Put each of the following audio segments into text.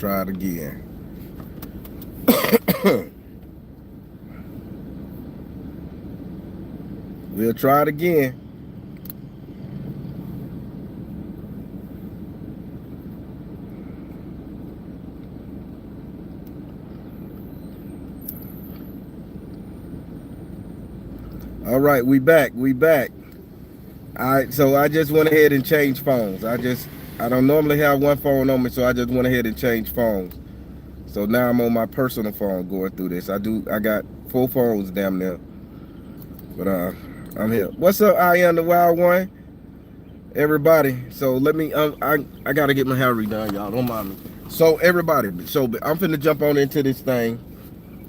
try it again. We'll try it again. All right, we back. We back. All right, so I just went ahead and changed phones. I don't normally have one phone on me, so I just went ahead and changed phones. So now I'm on my personal phone going through this. I got 4 phones damn near. But I'm here. What's up, I am the wild one? Everybody. So let me I gotta get my hair redone, y'all. Don't mind me. So everybody, so I'm finna jump on into this thing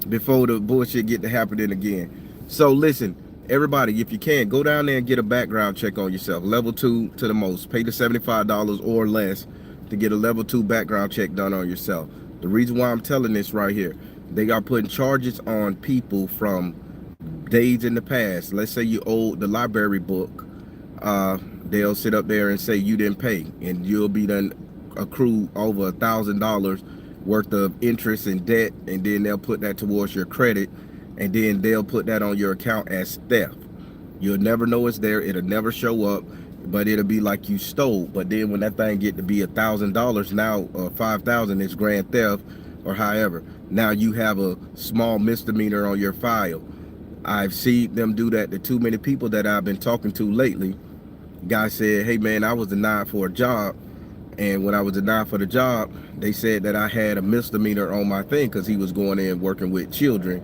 before the bullshit get to happening again. So listen, everybody, if you can, go down there and get a background check on yourself. Level 2 to the most. Pay the $75 or less to get a level 2 background check done on yourself. The reason why I'm telling this right here, they are putting charges on people from days in the past. Let's say you owe the library book. They'll sit up there and say you didn't pay, and you'll be done accrue over $1,000 worth of interest and debt, and then they'll put that towards your credit, and then they'll put that on your account as theft. You'll never know it's there. It'll never show up, but it'll be like you stole. But then when that thing get to be $1,000 now, or $5,000, it's grand theft, or however. Now you have a small misdemeanor on your file. I've seen them do that to too many people that I've been talking to lately. Guy said, hey man, I was denied for a job, and when I was denied for the job, they said that I had a misdemeanor on my thing because he was going in working with children,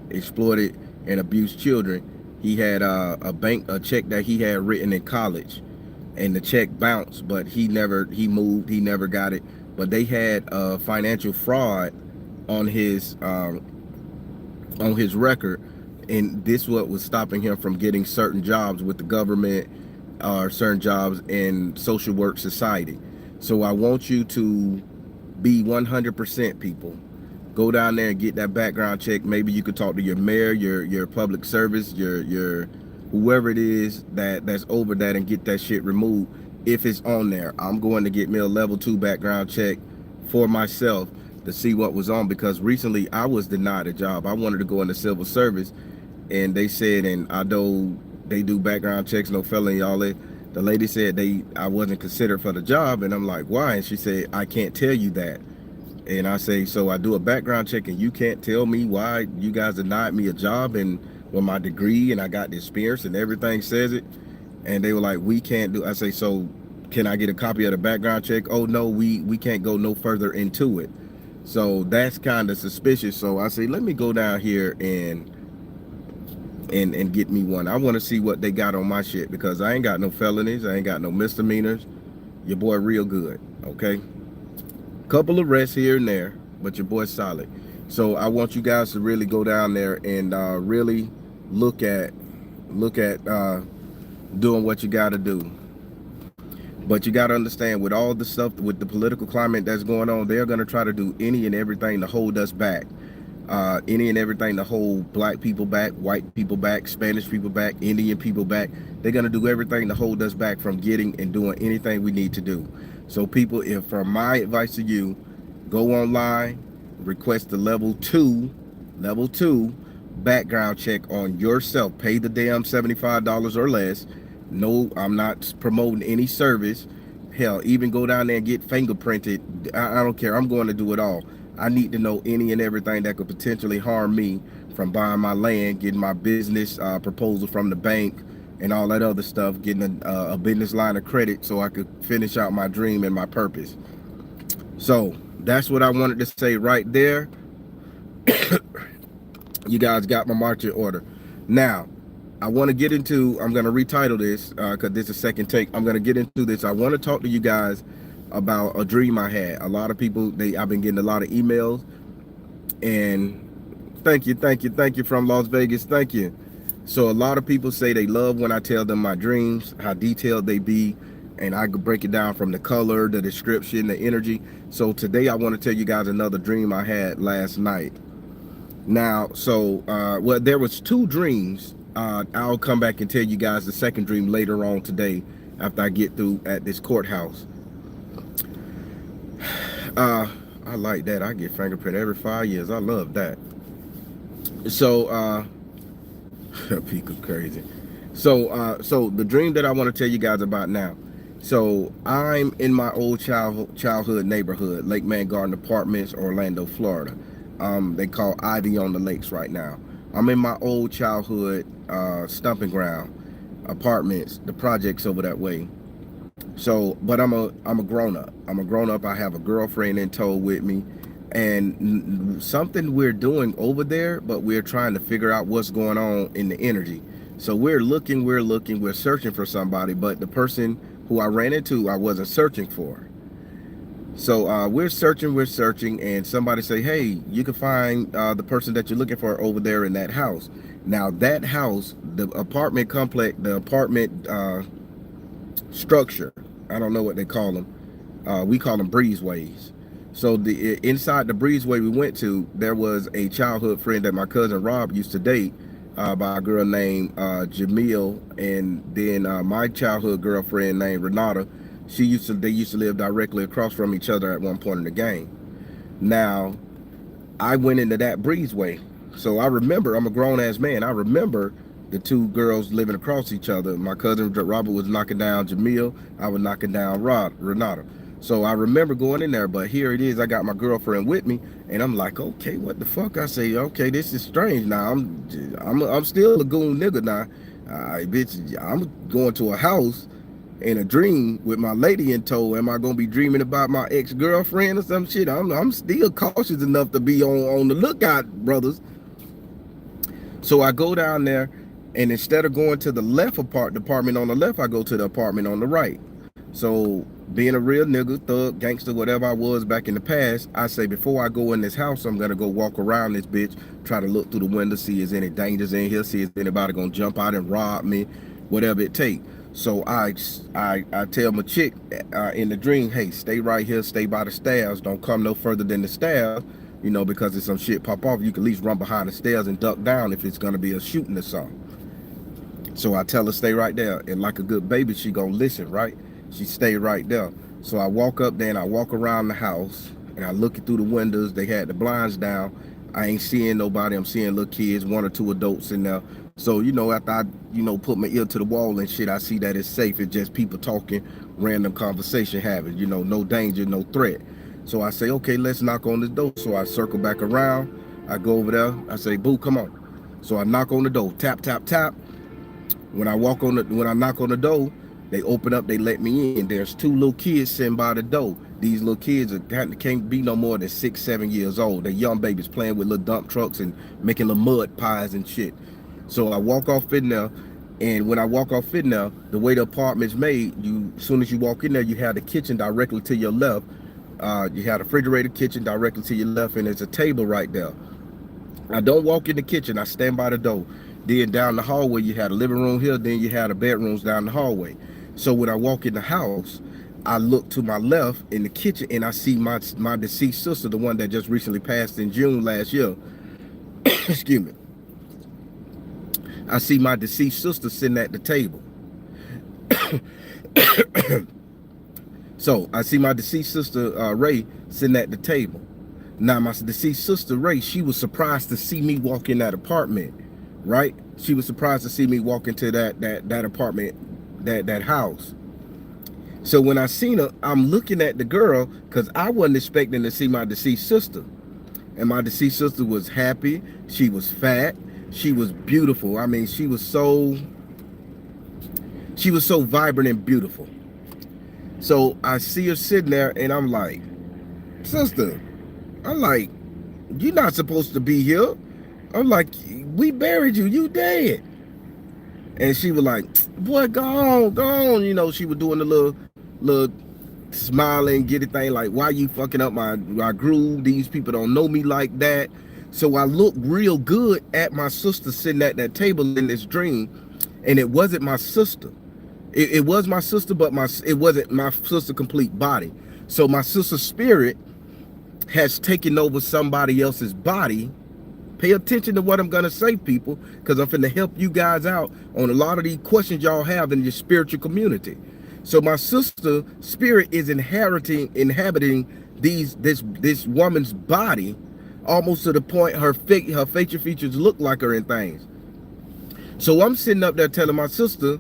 exploited and abused children. He had a check that he had written in college, and the check bounced, but he moved, he never got it. But they had financial fraud on his record, and this what was stopping him from getting certain jobs with the government, or certain jobs in social work society. So I want you to be 100% people. Go down there and get that background check. Maybe you could talk to your mayor, your public service, your whoever it is that's over that, and get that shit removed if it's on there. I'm going to get me a level 2 background check for myself to see what was on, because recently I was denied a job. I wanted to go into civil service, and they said, and I know they do background checks, no felony, all that. The lady said I wasn't considered for the job, and I'm like, why? And she said, I can't tell you that. And I say, so I do a background check and you can't tell me why you guys denied me a job, and with my degree and I got the experience and everything says it. And they were like, we can't do. I say, so can I get a copy of the background check? Oh no, we can't go no further into it. So that's kind of suspicious. So I say, let me go down here and get me one. I want to see what they got on my shit, because I ain't got no felonies, I ain't got no misdemeanors. Your boy real good, okay? Couple of arrests here and there, but your boy's solid. So I want you guys to really go down there and really look at doing what you got to do. But you got to understand, with all the stuff, with the political climate that's going on, they're going to try to do any and everything to hold us back. Any and everything to hold black people back, white people back, Spanish people back, Indian people back. They're going to do everything to hold us back from getting and doing anything we need to do. So people, if from my advice to you, go online, request the level 2 background check on yourself. Pay the damn $75 or less. No, I'm not promoting any service. Hell, even go down there and get fingerprinted. I don't care. I'm going to do it all. I need to know any and everything that could potentially harm me, from buying my land, getting my business proposal from the bank, and all that other stuff, getting a business line of credit so I could finish out my dream and my purpose. So that's what I wanted to say right there. You guys got my marching order. Now, I want to get into, I'm going to retitle this because this is second take. I'm going to get into this. I want to talk to you guys about a dream I had. A lot of people, I've been getting a lot of emails, and thank you from Las Vegas. Thank you. So a lot of people say they love when I tell them my dreams, how detailed they be, and I could break it down from the color, the description, the energy. So today I want to tell you guys another dream I had last night. Now, so well, there was 2 dreams. I'll come back and tell you guys the second dream later on today after I get through at this courthouse. I like that. I get fingerprint every 5 years. I love that. So people crazy. So the dream that I want to tell you guys about now. So I'm in my old childhood neighborhood, Lake Man Garden Apartments, Orlando, Florida. They call Ivy on the Lakes right now. I'm in my old childhood stomping ground apartments, the projects over that way. So, but I'm a grown up. I'm a grown up. I have a girlfriend in tow with me, and something we're doing over there, but we're trying to figure out what's going on in the energy. So we're looking, we're searching for somebody, but the person who I ran into, I wasn't searching for. So we're searching, and somebody say, hey, you can find the person that you're looking for over there in that house. Now that house, the apartment complex, the apartment structure, I don't know what they call them. We call them breezeways. So the inside the breezeway we went to, there was a childhood friend that my cousin Rob used to date by a girl named Jamil, and then my childhood girlfriend named Renata. They used to live directly across from each other at one point in the game. Now, I went into that breezeway. So I remember, I'm a grown ass man. I remember the two girls living across each other. My cousin Robert was knocking down Jamil. I was knocking down Renata. So I remember going in there, but here it is. I got my girlfriend with me, and I'm like, okay, what the fuck? I say, okay, this is strange. Now I'm still a goon nigga now. Bitch, I'm going to a house in a dream with my lady in tow. Am I gonna be dreaming about my ex-girlfriend or some shit? I'm still cautious enough to be on the lookout, brothers. So I go down there, and instead of going to the apartment on the left, I go to the apartment on the right. So being a real nigga, thug, gangster, whatever I was back in the past, I say before I go in this house, I'm gonna go walk around this bitch, try to look through the window, see is any dangers in here, see is anybody gonna jump out and rob me, whatever it take. So I tell my chick in the dream, hey, stay right here, stay by the stairs, don't come no further than the stairs, you know, because if some shit pop off, you can at least run behind the stairs and duck down if it's gonna be a shooting or something. So I tell her stay right there, and like a good baby, she gonna listen, right? She stayed right there. So I walk up there and I walk around the house, and I look through the windows. They had the blinds down. I ain't seeing nobody. I'm seeing little kids, 1 or 2 adults in there. So, you know, after I, you know, put my ear to the wall and shit, I see that it's safe. It's just people talking, random conversation having, you know, no danger, no threat. So I say, okay, let's knock on the door. So I circle back around. I go over there. I say, boo, come on. So I knock on the door, tap, tap, tap. When I knock on the door, they open up, they let me in. There's 2 little kids sitting by the door. These little kids can't be no more than 6, 7 years old. They're young babies playing with little dump trucks and making little mud pies and shit. So I walk off in there, and when I walk off in there, the way the apartment's made, as soon as you walk in there, you have the kitchen directly to your left. You have the refrigerator kitchen directly to your left, and there's a table right there. I don't walk in the kitchen, I stand by the door. Then down the hallway, you had a living room here, then you had the bedrooms down the hallway. So when I walk in the house, I look to my left in the kitchen, and I see my deceased sister, the one that just recently passed in June last year. Excuse me. I see my deceased sister sitting at the table. So I see my deceased sister, Ray, sitting at the table. Now, my deceased sister, Ray, she was surprised to see me walk in that apartment, right? She was surprised to see me walk into that apartment, that house. So when I seen her, I'm looking at the girl because I wasn't expecting to see my deceased sister. And my deceased sister was happy. She was fat. She was beautiful. I mean, she was so vibrant and beautiful. So I see her sitting there, and I'm like, sister, I'm like, you're not supposed to be here. I'm like, we buried you. You dead. And she was like, boy, go on. You know, she was doing the little smiling, get it thing like, why you fucking up my groove? These people don't know me like that. So I looked real good at my sister sitting at that table in this dream, and it wasn't my sister. It was my sister, but it wasn't my sister's complete body. So my sister's spirit has taken over somebody else's body. Pay attention to what I'm gonna say, people, because I'm finna help you guys out on a lot of these questions y'all have in your spiritual community. So my sister spirit is inhabiting this woman's body, almost to the point her facial features look like her and things. So I'm sitting up there telling my sister,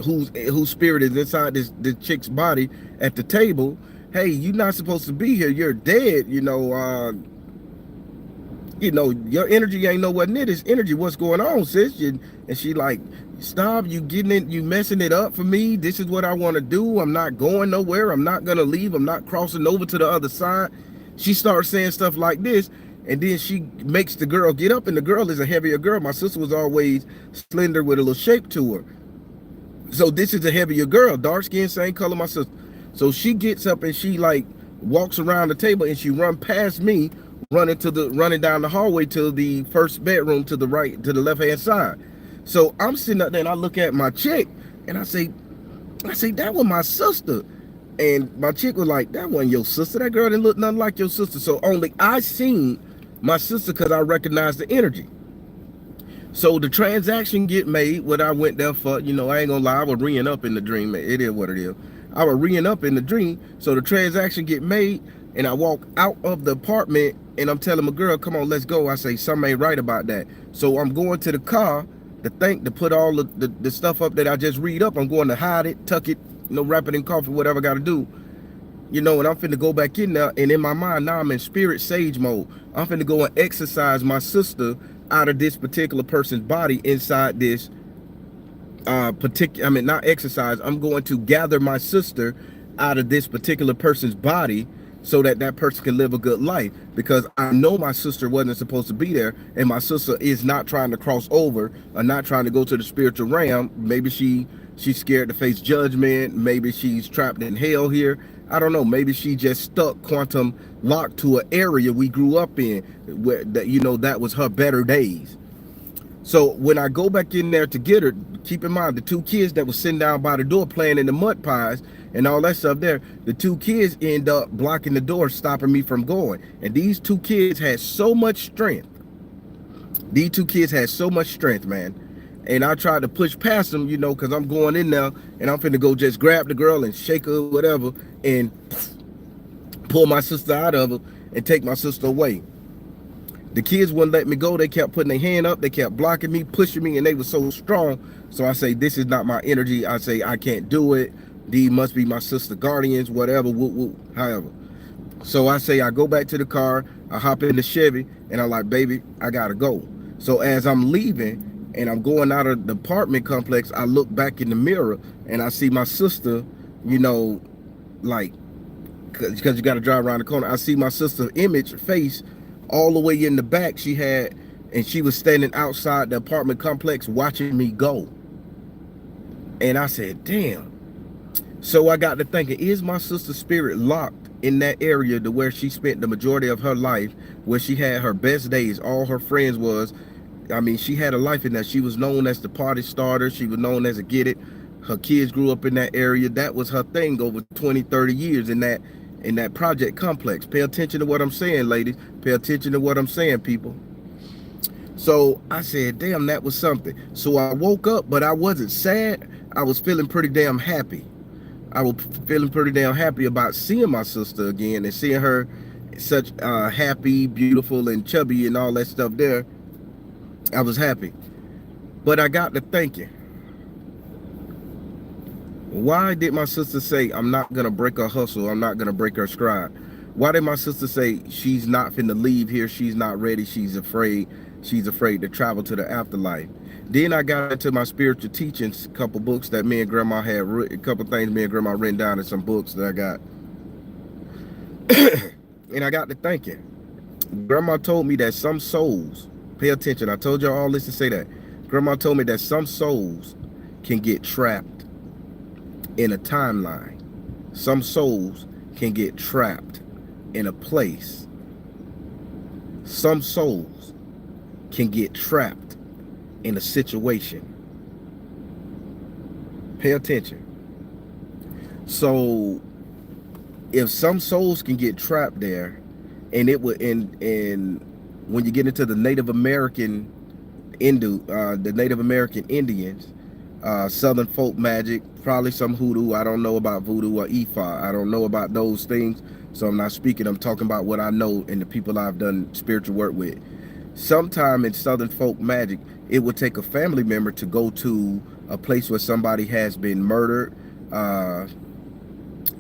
whose spirit is inside this chick's body at the table, hey, you're not supposed to be here. You're dead. Your energy ain't nowhere near this energy. What's going on, sis? And she like, stop, you messing it up for me. This is what I want to do. I'm not going nowhere. I'm not gonna leave. I'm not crossing over to the other side. She starts saying stuff like this, and then she makes the girl get up, and the girl is a heavier girl. My sister was always slender with a little shape to her. So this is a heavier girl, dark skin, same color my sister. So she gets up and she like walks around the table and she run past me, running down the hallway to the first bedroom to the left hand side. So I'm sitting up there and I look at my chick and I say, that was my sister. And my chick was like, that wasn't your sister. That girl didn't look nothing like your sister. So only I seen my sister because I recognized the energy. So the transaction get made, what I went there for, I ain't gonna lie, I was reeing up in the dream. It is what it is. I was reeing up in the dream. So the transaction get made and I walk out of the apartment and I'm telling my girl, come on, let's go. I say, something ain't right about that. So I'm going to the car to put all the stuff up that I just read up. I'm going to hide it, tuck it, wrap it in coffee, whatever I got to do. And I'm finna go back in there. And in my mind, now I'm in spirit sage mode. I'm finna go and exercise my sister out of this particular person's body inside this not exercise. I'm going to gather my sister out of this particular person's body so that person can live a good life, because I know my sister wasn't supposed to be there, and my sister is not trying to cross over or not trying to go to the spiritual realm. Maybe she's scared to face judgment. Maybe she's trapped in hell here. I don't know. Maybe she just stuck quantum locked to an area we grew up in where that was her better days. So when I go back in there to get her, keep in mind the two kids that was sitting down by the door playing in the mud pies and all that stuff there, the two kids end up blocking the door, stopping me from going. And these two kids had so much strength. These two kids had so much strength, man. And I tried to push past them, because I'm going in there and I'm finna go just grab the girl and shake her, whatever, and pull my sister out of her and take my sister away. The kids wouldn't let me go. They kept putting their hand up. They kept blocking me, pushing me, and they were so strong. So I say, this is not my energy. I say, I can't do it. These must be my sister guardians, whatever, however. So I say, I go back to the car. I hop in the Chevy, and I'm like, baby, I got to go. So as I'm leaving and I'm going out of the apartment complex, I look back in the mirror, and I see my sister, like, because you got to drive around the corner. I see my sister's face all the way in the back. She was standing outside the apartment complex watching me go. And I said, damn. So I got to thinking, is my sister's spirit locked in that area to where she spent the majority of her life, where she had her best days? All her friends she had a life in that. She was known as the party starter. She was known as a get it. Her kids grew up in that area. That was her thing over 20, 30 years in that project complex. Pay attention to what I'm saying, ladies. Pay attention to what I'm saying, people. So I said, damn, that was something. So I woke up, but I wasn't sad. I was feeling pretty damn happy. I was feeling pretty damn happy about seeing my sister again and seeing her such happy, beautiful, and chubby and all that stuff there. I was happy. But I got to thinking, why did my sister say, I'm not going to break her hustle, I'm not going to break her stride? Why did my sister say she's not finna leave here, she's not ready, she's afraid to travel to the afterlife? Then I got into my spiritual teachings, a couple books that me and Grandma had written, a couple things me and Grandma written down in some books that I got. And I got to thinking, Grandma told me that some souls, pay attention, I told y'all all this to say that. Grandma told me that some souls can get trapped in a timeline. Some souls can get trapped in a place. Some souls can get trapped in a situation. Pay attention. So if some souls can get trapped there, and it would in when you get into the Native American the Native American Indians, Southern folk magic, probably some hoodoo. I don't know about voodoo or Ifa. I don't know about those things, So I'm not speaking, I'm talking about what I know and the people I've done spiritual work with. Sometime in Southern folk magic, it would take a family member to go to a place where somebody has been murdered,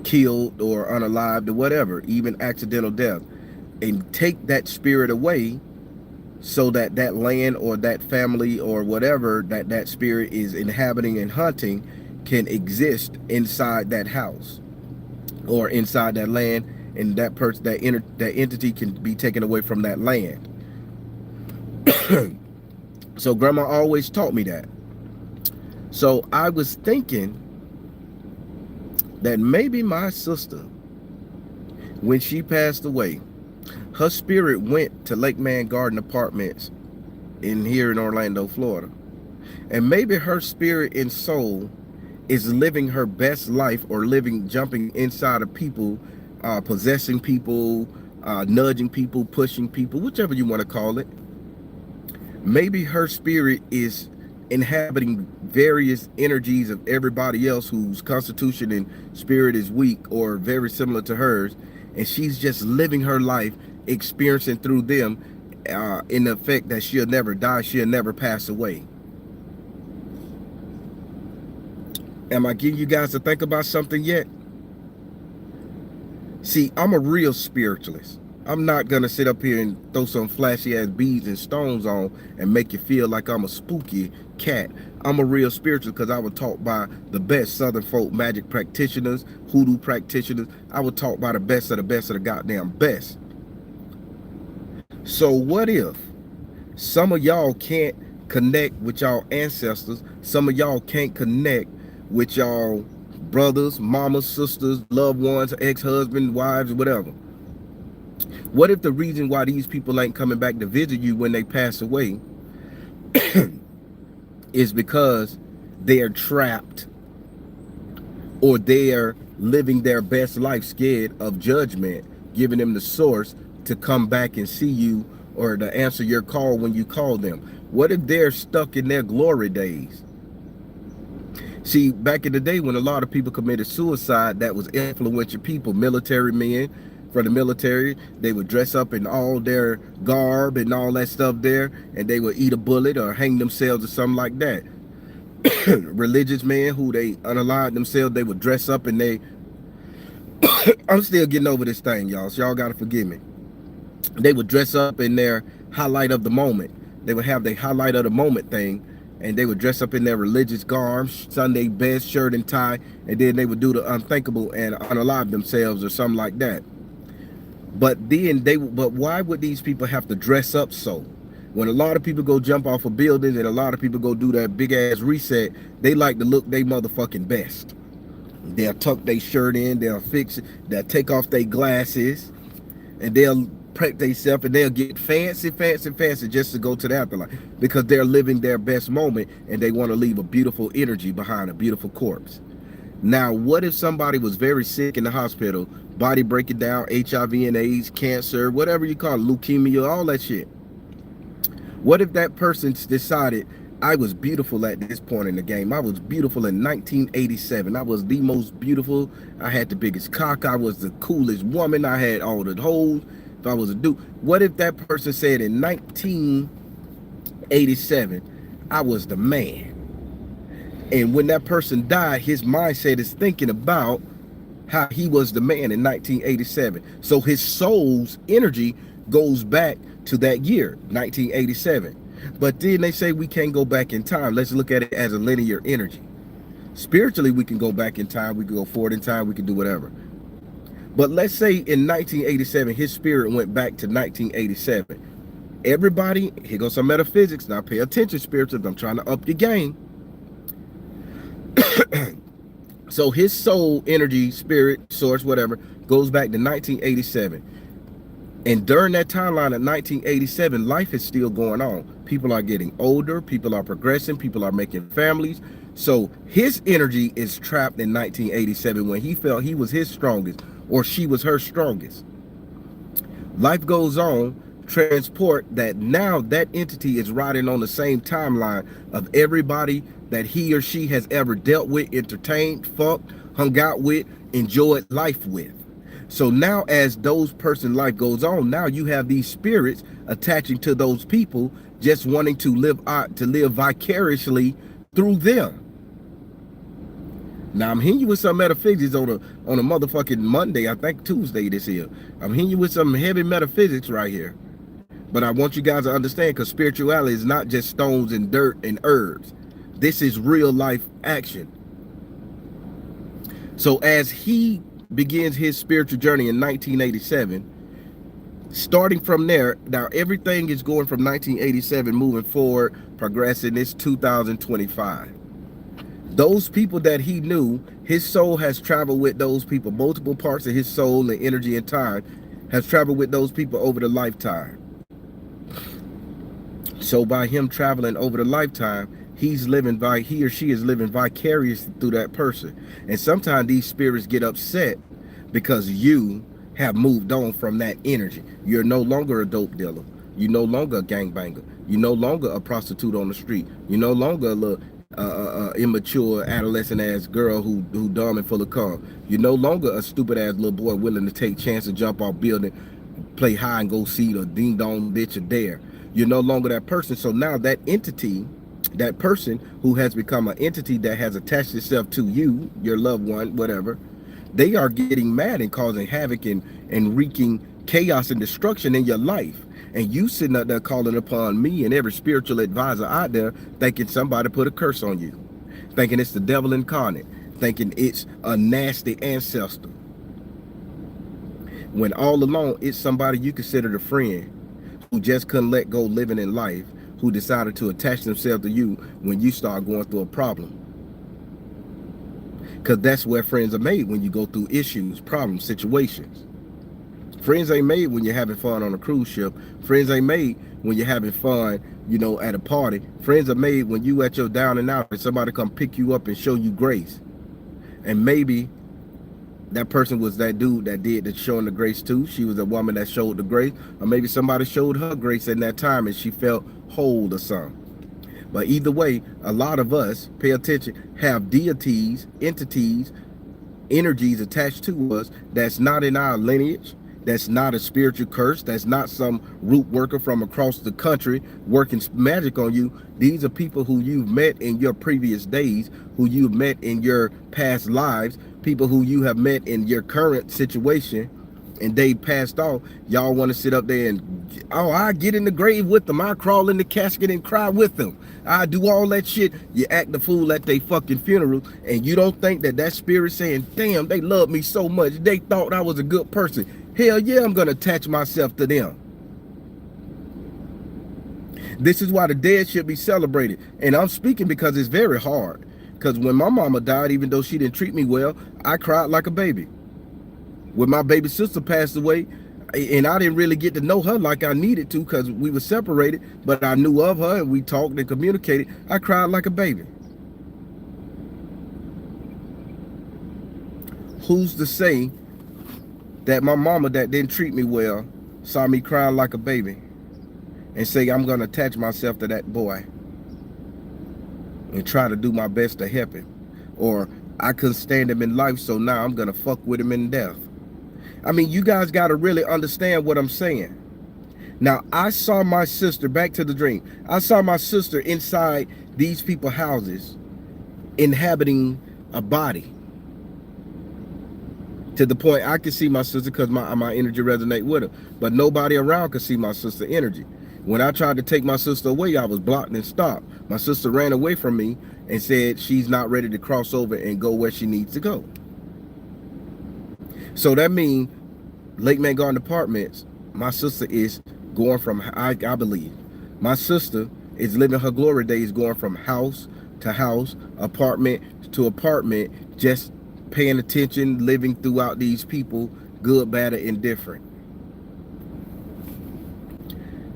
killed, or unalived, or whatever, even accidental death, and take that spirit away so that that land or that family or whatever that spirit is inhabiting and hunting can exist inside that house or inside that land, and that person, that entity can be taken away from that land. So grandma always taught me that. So I was thinking that maybe my sister, when she passed away, her spirit went to Lake Man Garden Apartments here in Orlando, Florida. And maybe her spirit and soul is living her best life, or jumping inside of people, possessing people, nudging people, pushing people, whichever you want to call it. Maybe her spirit is inhabiting various energies of everybody else whose constitution and spirit is weak or very similar to hers, and she's just living her life, experiencing through them, in the effect that she'll never die, she'll never pass away. Am I getting you guys to think about something yet? See, I'm a real spiritualist. I'm not gonna sit up here and throw some flashy ass beads and stones on and make you feel like I'm a spooky cat. I'm a real spiritualist because I was taught by the best Southern folk magic practitioners, hoodoo practitioners. I was taught by the best of the goddamn best. So what if some of y'all can't connect with y'all ancestors? Some of y'all can't connect with y'all brothers, mamas, sisters, loved ones, ex-husbands, wives, whatever. What if the reason why these people ain't coming back to visit you when they pass away is because they're trapped, or they're living their best life scared of judgment, giving them the source to come back and see you or to answer your call when you call them? What if they're stuck in their glory days? See, back in the day when a lot of people committed suicide, that was influential people, military men from the military. They would dress up in all their garb and all that stuff there, and they would eat a bullet or hang themselves or something like that. Religious men who they unalived themselves, they would dress up and they I'm still getting over this thing, y'all, so y'all gotta forgive me. They would dress up in their highlight of the moment. They would have their highlight of the moment thing, and they would dress up in their religious garb, Sunday best, shirt and tie, and then they would do the unthinkable and unalive themselves or something like that. But why would these people have to dress up so? When a lot of people go jump off of buildings and a lot of people go do that big ass reset, they like to look they motherfucking best. They'll tuck their shirt in, they'll fix it, they'll take off their glasses, and they'll prep themselves, and they'll get fancy just to go to the afterlife, because they're living their best moment and they want to leave a beautiful energy behind, a beautiful corpse. Now, what if somebody was very sick in the hospital, body breaking down, HIV and AIDS, cancer, whatever you call it, leukemia, all that shit? What if that person decided, I was beautiful at this point in the game. I was beautiful in 1987. I was the most beautiful. I had the biggest cock. I was the coolest woman. I had all the hoes. If I was a dude. What if that person said in 1987, I was the man? And when that person died, his mindset is thinking about how he was the man in 1987. So his soul's energy goes back to that year, 1987. But then they say we can't go back in time. Let's look at it as a linear energy. Spiritually, we can go back in time. We can go forward in time. We can do whatever. But let's say in 1987, his spirit went back to 1987. Everybody, here goes some metaphysics. Now pay attention, spiritualists. I'm trying to up your game. So his soul, energy, spirit, source, whatever, goes back to 1987. And during that timeline of 1987, life is still going on. People are getting older. People are progressing. People are making families. So his energy is trapped in 1987 when he felt he was his strongest, or she was her strongest. Life goes on, transport that now that entity is riding on the same timeline of everybody that he or she has ever dealt with, entertained, fucked, hung out with, enjoyed life with. So now as those person life goes on, now you have these spirits attaching to those people, just wanting to live vicariously through them. Now I'm hitting you with some metaphysics on a motherfucking Monday, I think Tuesday this year. I'm hitting you with some heavy metaphysics right here. But I want you guys to understand, because spirituality is not just stones and dirt and herbs. This is real life action. So as he begins his spiritual journey in 1987, starting from there, now everything is going from 1987 moving forward, progressing. It's 2025. Those people that he knew, his soul has traveled with those people. Multiple parts of his soul and energy and time has traveled with those people over the lifetime. So by him traveling over the lifetime, he or she is living vicariously through that person. And sometimes these spirits get upset because you have moved on from that energy. You're no longer a dope dealer. You're no longer a gangbanger. You're no longer a prostitute on the street. You're no longer a little immature adolescent ass girl who dumb and full of cum. You're no longer a stupid ass little boy willing to take chances, jump off building, play high and go seek or ding dong ditch or dare. You're no longer that person. So now that entity, that person who has become an entity that has attached itself to you, your loved one, whatever, they are getting mad and causing havoc and wreaking chaos and destruction in your life. And you sitting up there calling upon me and every spiritual advisor out there, thinking somebody put a curse on you, thinking it's the devil incarnate, thinking it's a nasty ancestor, when all along it's somebody you considered a friend who just couldn't let go living in life, who decided to attach themselves to you when you start going through a problem. Because that's where friends are made, when you go through issues, problems, situations. Friends ain't made when you're having fun on a cruise ship. Friends ain't made when you're having fun, you know, at a party. Friends are made when you at your down and out and somebody come pick you up and show you grace. And maybe that person was that dude that did the showing the grace too. She was a woman that showed the grace. Or maybe somebody showed her grace in that time and she felt whole or something. But either way, a lot of us, pay attention, have deities, entities, energies attached to us that's not in our lineage. That's not a spiritual curse. That's not some root worker from across the country working magic on you. These are people who you've met in your previous days, who you've met in your past lives, people who you have met in your current situation, and they passed off. Y'all want to sit up there and, oh, I get in the grave with them. I crawl in the casket and cry with them. I do all that shit. You act the fool at their fucking funeral, and you don't think that spirit saying, damn, they love me so much. They thought I was a good person. Hell yeah, I'm going to attach myself to them. This is why the dead should be celebrated. And I'm speaking because it's very hard. Because when my mama died, even though she didn't treat me well, I cried like a baby. When my baby sister passed away, and I didn't really get to know her like I needed to because we were separated, but I knew of her and we talked and communicated, I cried like a baby. Who's to say that my mama that didn't treat me well saw me crying like a baby and say I'm going to attach myself to that boy and try to do my best to help him? Or I couldn't stand him in life, so now I'm going to fuck with him in death. I mean, you guys got to really understand what I'm saying. Now, I saw my sister, back to the dream, I saw my sister inside these people's houses inhabiting a body. To the point I could see my sister because my energy resonate with her. But nobody around could see my sister energy. When I tried to take my sister away, I was blocked and stopped. My sister ran away from me and said she's not ready to cross over and go where she needs to go. So that means Lake Man Garden Apartments, my sister is going from, I believe, my sister is living her glory days going from house to house, apartment to apartment, just paying attention, living throughout these people, good, bad, or indifferent.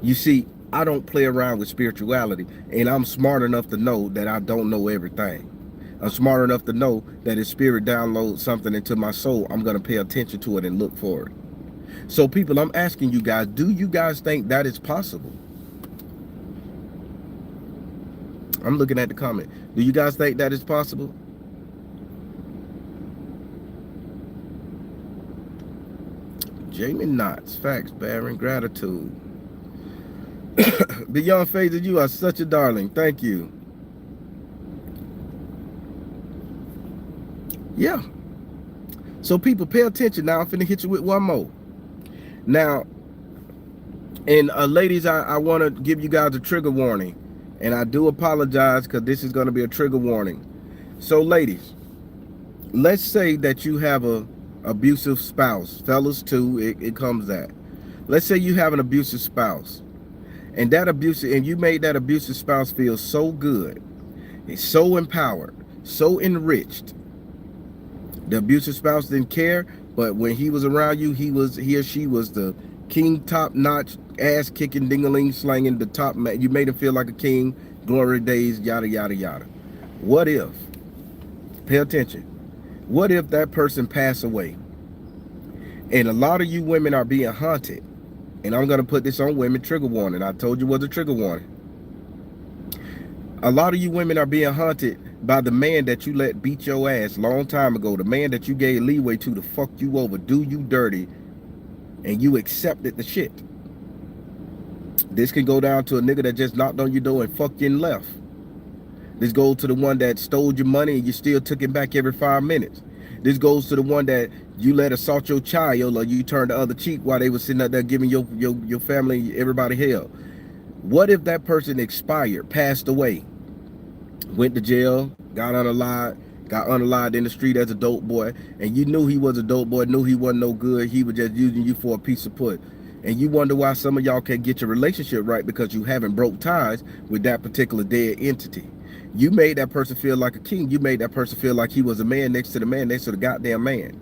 You see, I don't play around with spirituality, and I'm smart enough to know that I don't know everything. I'm smart enough to know that if spirit downloads something into my soul, I'm going to pay attention to it and look for it. So people, I'm asking you guys, do you guys think that is possible? I'm looking at the comment. Do you guys think that is possible? Jamie Knots, facts, Baron, gratitude. Beyond phases, you are such a darling. Thank you. Yeah. So people, pay attention. Now I'm finna hit you with one more. Now, and ladies, I want to give you guys a trigger warning. And I do apologize because this is going to be a trigger warning. So ladies, let's say that you have a abusive spouse. Fellas too, it comes that. Let's say you have an abusive spouse. And you made that abusive spouse feel so good. It's so empowered, so enriched. The abusive spouse didn't care, but when he was around you, he or she was the king, top-notch, ass-kicking, ding-a-ling, slanging, the top man. You made him feel like a king, glory days, yada, yada, yada. What if, pay attention, what if that person passed away? And a lot of you women are being haunted. And I'm going to put this on women, trigger warning. I told you it was a trigger warning. A lot of you women are being haunted by the man that you let beat your ass long time ago. The man that you gave leeway to fuck you over, do you dirty, and you accepted the shit. This can go down to a nigga that just knocked on your door and fucked you and left. This goes to the one that stole your money and you still took it back every 5 minutes. This goes to the one that you let assault your child or you turned the other cheek while they were sitting out there giving your family, everybody hell. What if that person expired, passed away, went to jail, got unalived in the street as a dope boy, and you knew he was a dope boy, knew he wasn't no good, he was just using you for a piece of put. And you wonder why some of y'all can't get your relationship right because you haven't broke ties with that particular dead entity. You made that person feel like a king. You made that person feel like he was a man next to the goddamn man.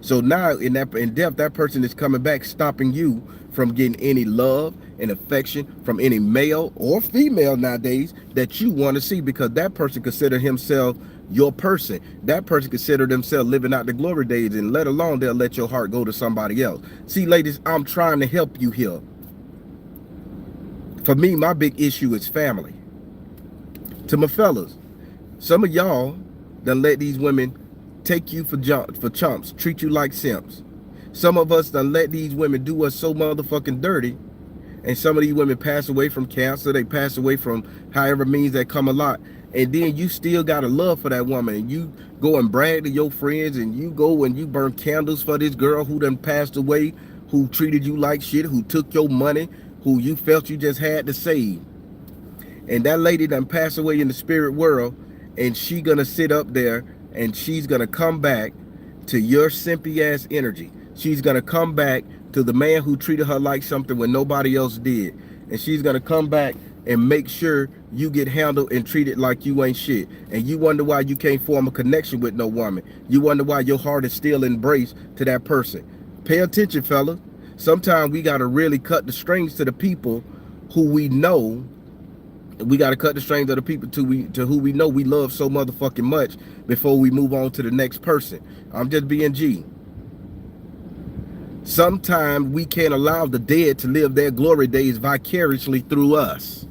So now in depth, that person is coming back, stopping you from getting any love and affection from any male or female nowadays that you want to see, because that person considered himself your person. That person considered themselves living out the glory days, and let alone they'll let your heart go to somebody else. See, ladies, I'm trying to help you here. For me, my big issue is family. To my fellas, some of y'all done let these women take you for chumps, treat you like simps. Some of us done let these women do us so motherfucking dirty, and some of these women pass away from cancer, they pass away from however means that come a lot, and then you still got a love for that woman, and you go and brag to your friends, and you go and you burn candles for this girl who done passed away, who treated you like shit, who took your money, who you felt you just had to save. And that lady done passed away in the spirit world, and she gonna sit up there and she's gonna come back to your simpy ass energy. She's gonna come back to the man who treated her like something when nobody else did. And she's gonna come back and make sure you get handled and treated like you ain't shit. And you wonder why you can't form a connection with no woman. You wonder why your heart is still embraced to that person. Pay attention, fella. Sometimes we gotta really cut the strings to the people who we know. We got to cut the strings of the people to who we know we love so motherfucking much before we move on to the next person. I'm just being G. Sometimes we can't allow the dead to live their glory days vicariously through us,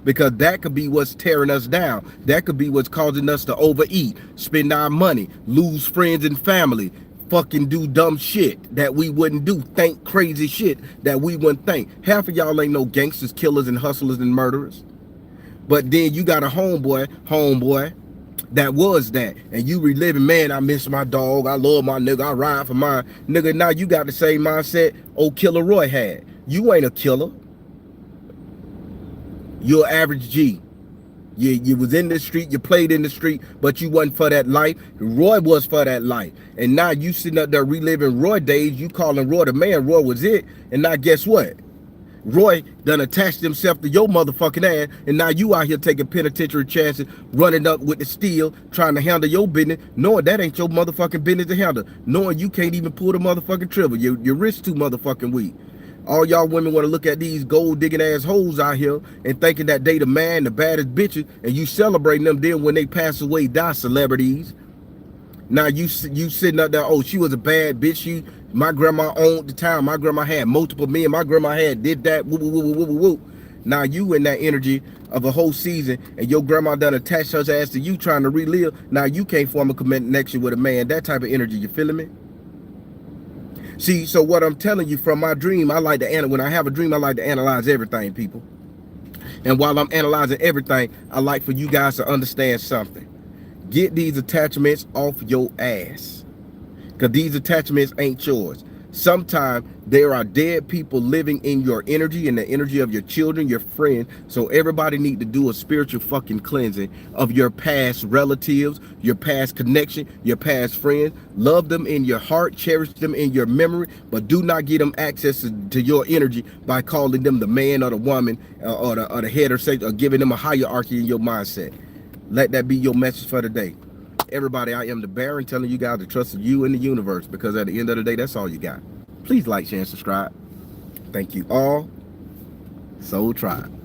because that could be what's tearing us down. That could be what's causing us to overeat, spend our money, lose friends and family, fucking do dumb shit that we wouldn't do, think crazy shit that we wouldn't think. Half of y'all ain't no gangsters, killers, and hustlers and murderers. But then you got a homeboy that was that, and you reliving, man, I miss my dog, I love my nigga, I ride for mine. Nigga, now you got the same mindset old Killer Roy had. You ain't a killer. You're an average G. You was in the street, you played in the street, but you wasn't for that life. Roy was for that life. And now you sitting up there reliving Roy days, you calling Roy the man, Roy was it. And now guess what? Roy done attached himself to your motherfucking ass, and now you out here taking penitentiary chances, running up with the steel, trying to handle your business, knowing that ain't your motherfucking business to handle, knowing you can't even pull the motherfucking trigger. Your wrist too motherfucking weak. All y'all women want to look at these gold digging ass hoes out here and thinking that they the man, the baddest bitches, and you celebrating them. Then when they pass away, die celebrities. Now you sitting up there, oh, she was a bad bitch. My grandma owned the town. My grandma had multiple men. My grandma did that. Woo, woo, woo, woo, woo, woo. Now you in that energy of a whole season, and your grandma done attached her ass to you trying to relive. Now you can't form a connection with a man. That type of energy, you feeling me? See, so what I'm telling you from my dream, I like to when I have a dream, I like to analyze everything, people. And while I'm analyzing everything, I like for you guys to understand something. Get these attachments off your ass, because these attachments ain't yours. Sometimes there are dead people living in your energy and the energy of your children, your friends. So everybody need to do a spiritual fucking cleansing of your past relatives, your past connection, your past friends. Love them in your heart, cherish them in your memory, but do not give them access to your energy by calling them the man or the woman or the head or sex, or giving them a hierarchy in your mindset. Let that be your message for today. Everybody, I am the Baron, telling you guys to trust you in the universe, because at the end of the day, that's all you got. Please like, share, and subscribe. Thank you all. Soul Tribe.